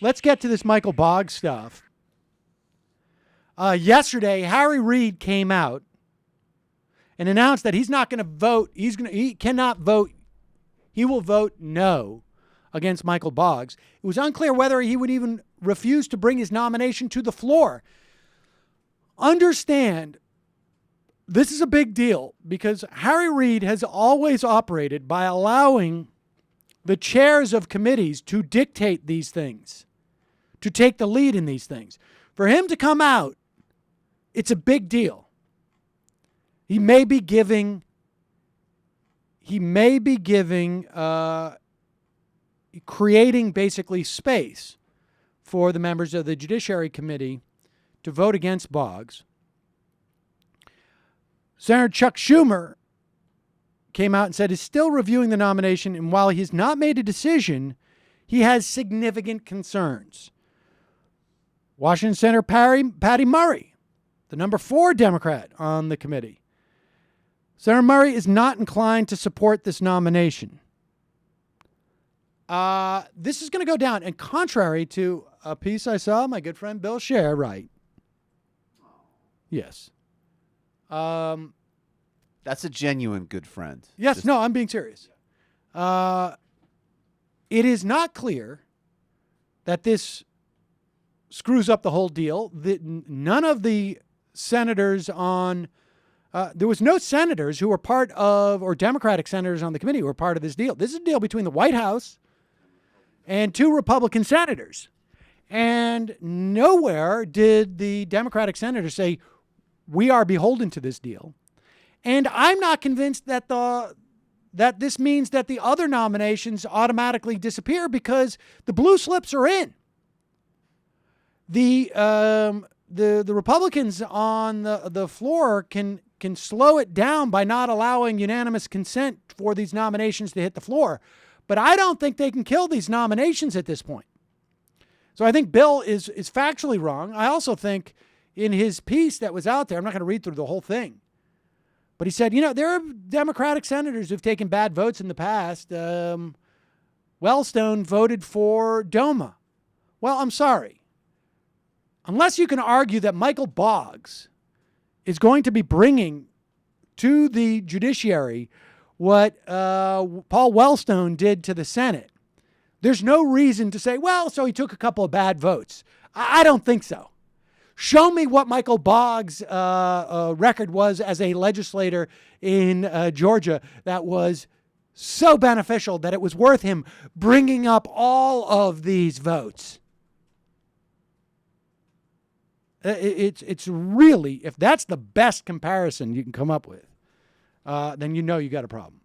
let's get to this Michael Boggs stuff. Yesterday, Harry Reid came out and announced that he's not going to vote. He cannot vote. He will vote no against Michael Boggs. It was unclear whether he would even refuse to bring his nomination to the floor. Understand, this is a big deal because Harry Reid has always operated by allowing the chairs of committees to dictate these things, to take the lead in these things. For him to come out, it's a big deal. He may be giving creating basically space for the members of the Judiciary Committee to vote against Boggs. Senator Chuck Schumer came out and said he's still reviewing the nomination, and while he's not made a decision, he has significant concerns. Washington Senator Patty Murray, the number 4 Democrat on the committee. Senator Murray is not inclined to support this nomination. This is going to go down, and contrary to a piece I saw my good friend Bill Scher write. Yes. That's a genuine good friend. Yes, no, I'm being serious. It is not clear that this screws up the whole deal. None of the senators on there was no senators who were part of, or Democratic senators on the committee who were part of this deal. This is a deal between the White House and 2 Republican senators. And nowhere did the Democratic senators say, we are beholden to this deal. And I'm not convinced that that this means that the other nominations automatically disappear because the blue slips are in. The Republicans on the floor can slow it down by not allowing unanimous consent for these nominations to hit the floor. But I don't think they can kill these nominations at this point. So I think Bill is factually wrong. I also think in his piece that was out there, I'm not going to read through the whole thing, but he said, there are Democratic senators who've taken bad votes in the past. Wellstone voted for DOMA. Well, I'm sorry. Unless you can argue that Michael Boggs is going to be bringing to the judiciary what Paul Wellstone did to the Senate, there's no reason to say, well, so he took a couple of bad votes. I don't think so. Show me what Michael Boggs' record was as a legislator in Georgia that was so beneficial that it was worth him bringing up all of these votes. It's really, if that's the best comparison you can come up with, then you got a problem.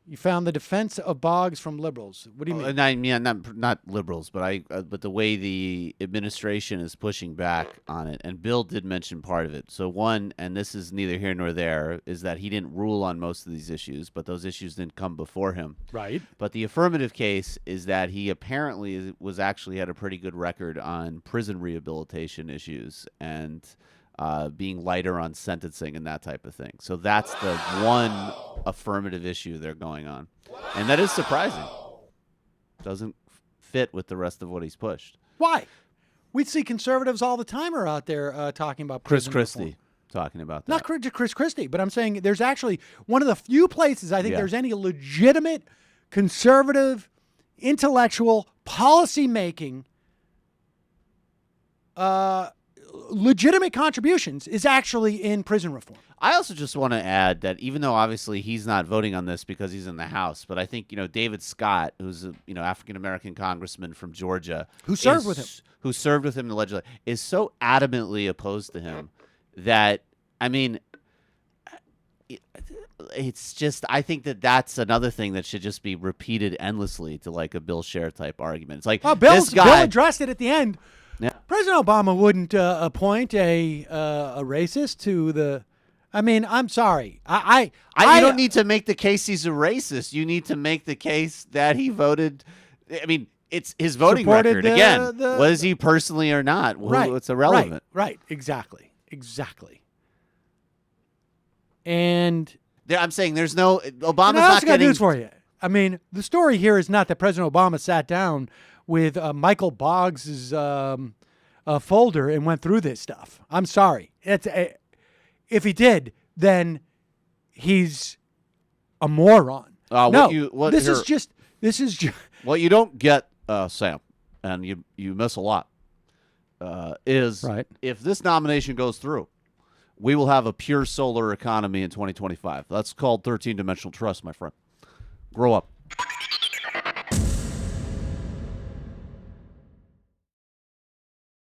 You found the defense of Boggs from liberals. What do you mean? Not liberals, but but the way the administration is pushing back on it, and Bill did mention part of it. So one, and this is neither here nor there, is that he didn't rule on most of these issues, but those issues didn't come before him. Right. But the affirmative case is that he apparently was actually had a pretty good record on prison rehabilitation issues and being lighter on sentencing and that type of thing. So that's the one affirmative issue they're going on. And that is surprising. Doesn't fit with the rest of what he's pushed. Why? We see conservatives all the time are out there talking about Chris prison Christie reform. talking about that. Not Chris Christie, but I'm saying there's actually one of the few places I think there's any legitimate conservative, intellectual, policy-making legitimate contributions is actually in prison reform. I also just want to add that even though obviously he's not voting on this because he's in the House, but I think David Scott, who's a African American congressman from Georgia, who served with him in the legislature, is so adamantly opposed to him that it's just, I think that's another thing that should just be repeated endlessly to like a Bill Scher type argument. It's like Bill addressed it at the end. Yeah. President Obama wouldn't appoint a racist to the. I'm sorry. You don't need to make the case he's a racist. You need to make the case that he voted. It's his voting record again. Was he personally or not? Well, right. It's irrelevant. Right. Exactly. And I'm saying there's no Obama's I also not got getting news for you. I mean, the story here is not that President Obama sat down with Michael Boggs' folder and went through this stuff. I'm sorry. If he did, then he's a moron. No, this is just. What you don't get, Sam, and you miss a lot, is if this nomination goes through, we will have a pure solar economy in 2025. That's called 13-dimensional trust, my friend. Grow up.